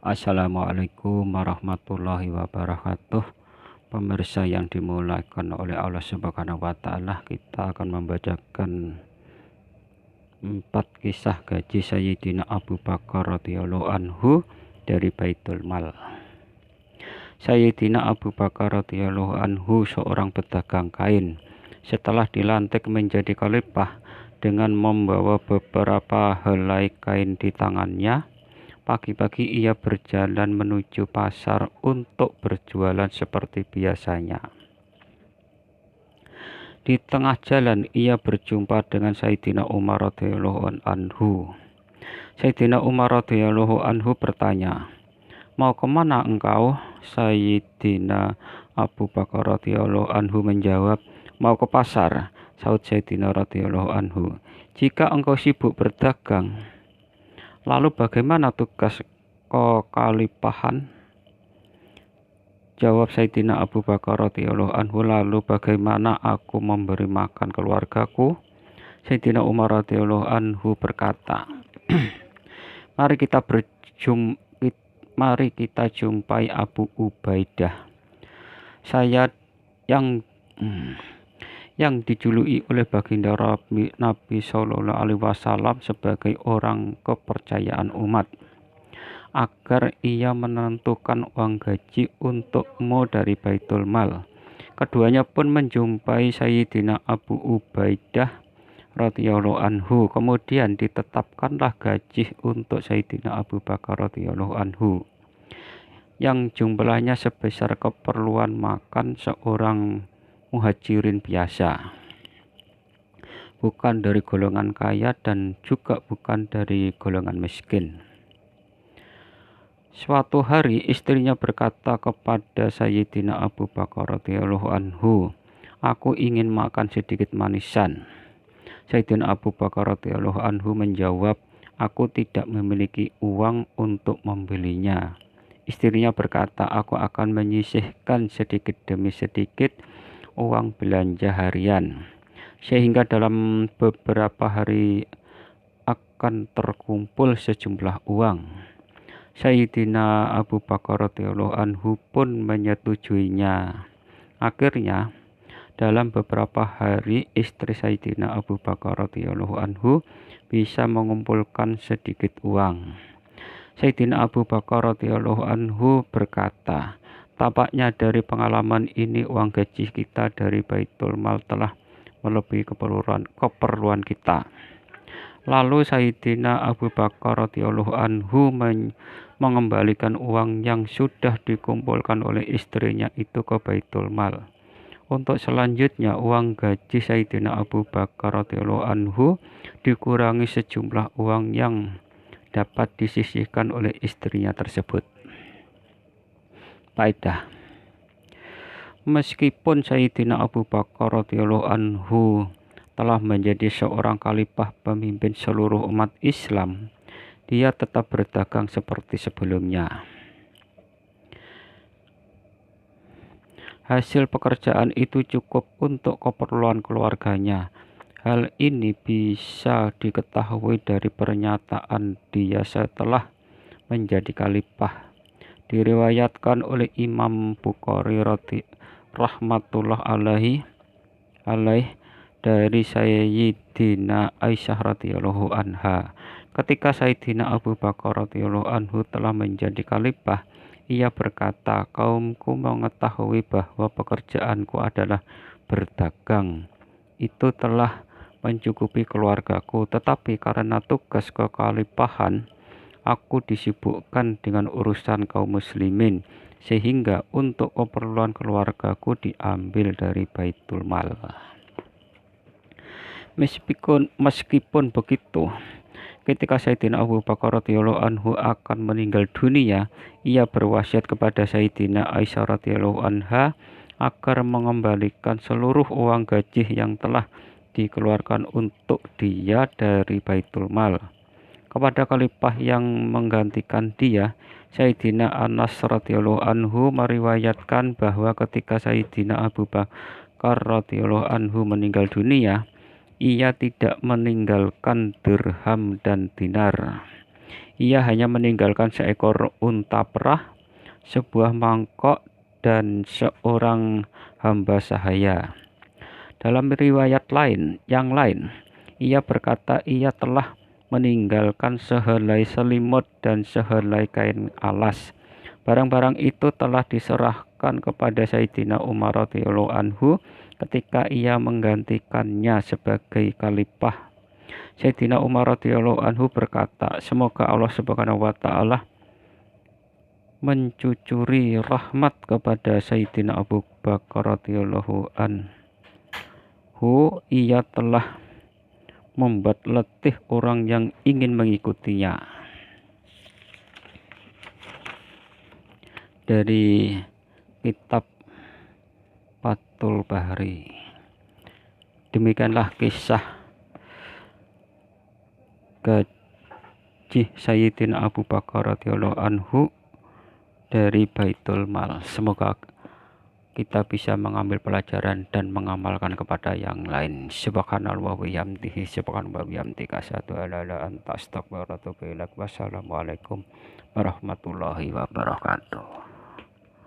Assalamualaikum warahmatullahi wabarakatuh. Pemirsa yang dimuliakan oleh Allah Subhanahu wa Ta'ala, kita akan membacakan 4 kisah gaji Sayyidina Abu Bakar radhiyallahu anhu dari Baitul Mal. Sayyidina Abu Bakar radhiyallahu anhu seorang pedagang kain. Setelah dilantik menjadi khalifah dengan membawa beberapa helai kain di tangannya, pagi-pagi ia berjalan menuju pasar untuk berjualan seperti biasanya. Di tengah jalan ia berjumpa dengan Sayyidina Umar radhiyallahu anhu. Sayyidina Umar radhiyallahu anhu bertanya, "Mau kemana engkau?" Sayyidina Abu Bakar radhiyallahu anhu menjawab, "Mau ke pasar." Saud Sayyidina radhiyallahu anhu, "Jika engkau sibuk berdagang, lalu bagaimana tugas kekhalifahan?" Jawab Sayyidina Abu Bakar radhiyallahu anhu, "Lalu bagaimana aku memberi makan keluargaku?" Sayyidina Umar radhiyallahu anhu berkata, Mari kita jumpai Abu Ubaidah, saya yang dijuluki oleh baginda Nabi Shallallahu Alaihi Wasallam sebagai orang kepercayaan umat, agar ia menentukan uang gaji untukmu dari Baitul Mal. Keduanya pun menjumpai Sayyidina Abu Ubaidah radhiyallahu anhu. Kemudian ditetapkanlah gaji untuk Sayyidina Abu Bakar radhiyallahu anhu, yang jumlahnya sebesar keperluan makan seorang muhajirin biasa, bukan dari golongan kaya dan juga bukan dari golongan miskin. Suatu hari istrinya berkata kepada Sayyidina Abu Bakar radhiyallahu anhu, "Aku ingin makan sedikit manisan." Sayyidina Abu Bakar radhiyallahu anhu menjawab, "Aku tidak memiliki uang untuk membelinya." Istrinya berkata, "Aku akan menyisihkan sedikit demi sedikit uang belanja harian, sehingga dalam beberapa hari akan terkumpul sejumlah uang." Sayyidina Abu Bakar radhiyallahu anhu pun menyetujuinya. Akhirnya, dalam beberapa hari istri Sayyidina Abu Bakar radhiyallahu anhu bisa mengumpulkan sedikit uang. Sayyidina Abu Bakar radhiyallahu anhu berkata, "Tampaknya dari pengalaman ini uang gaji kita dari Baitul Mal telah melebihi keperluan kita." Lalu Sayyidina Abu Bakar radhiyallahu anhu mengembalikan uang yang sudah dikumpulkan oleh istrinya itu ke Baitul Mal. Untuk selanjutnya, uang gaji Sayyidina Abu Bakar radhiyallahu anhu dikurangi sejumlah uang yang dapat disisihkan oleh istrinya tersebut. Faedah: meskipun Sayyidina Abu Bakar radhiyallahu anhu telah menjadi seorang khalifah pemimpin seluruh umat Islam, dia tetap berdagang seperti sebelumnya. Hasil pekerjaan itu cukup untuk keperluan keluarganya. Hal ini bisa diketahui dari pernyataan dia setelah menjadi khalifah. Diriwayatkan oleh Imam Bukhari rahmatullah alaih dari Sayyidina Aisyah radhiyallahu anha, ketika Sayyidina Abu Bakar radhiyallahu anhu telah menjadi khalifah, ia berkata, "Kaumku mengetahui bahwa pekerjaanku adalah berdagang. Itu telah mencukupi keluargaku, tetapi karena tugas kekhalifahan, aku disibukkan dengan urusan kaum muslimin, sehingga untuk keperluan keluargaku diambil dari Baitul Mal." Meskipun begitu, ketika Sayyidina Abu Bakar radhiyallahu anhu akan meninggal dunia, ia berwasiat kepada Sayyidina Aisyah radhiyallahu anha agar mengembalikan seluruh uang gaji yang telah dikeluarkan untuk dia dari Baitul Mal kepada khalifah yang menggantikan dia. Sayyidina Anas radhiyallahu anhu meriwayatkan bahwa ketika Sayyidina Abu Bakar radhiyallahu anhu meninggal dunia, ia tidak meninggalkan dirham dan dinar. Ia hanya meninggalkan seekor unta perah, sebuah mangkok, dan seorang hamba sahaya. Dalam riwayat yang lain, ia berkata ia telah meninggalkan sehelai selimut dan sehelai kain alas. Barang-barang itu telah diserahkan kepada Sayyidina Umar radhiyallahu anhu ketika ia menggantikannya sebagai khalifah. Sayyidina Umar radhiyallahu anhu berkata, semoga Allah Subhanahu wa taala mencucuri rahmat kepada Sayyidina Abu Bakar radhiyallahu anhu. Ia telah membuat letih orang yang ingin mengikutinya. Dari kitab Fathul Bari. Demikianlah kisah gaji Sayyidina Abu Bakar radhiyallahu anhu dari Baitul Mal. Semoga kita bisa mengambil pelajaran dan mengamalkan kepada yang lain. Subhanallah wa bihamdihi, subhanallah wa bihamdika, asyhadu an la ilaha illa anta, astaghfiruka wa atubu ilaik. Wassalamualaikum warahmatullahi wabarakatuh.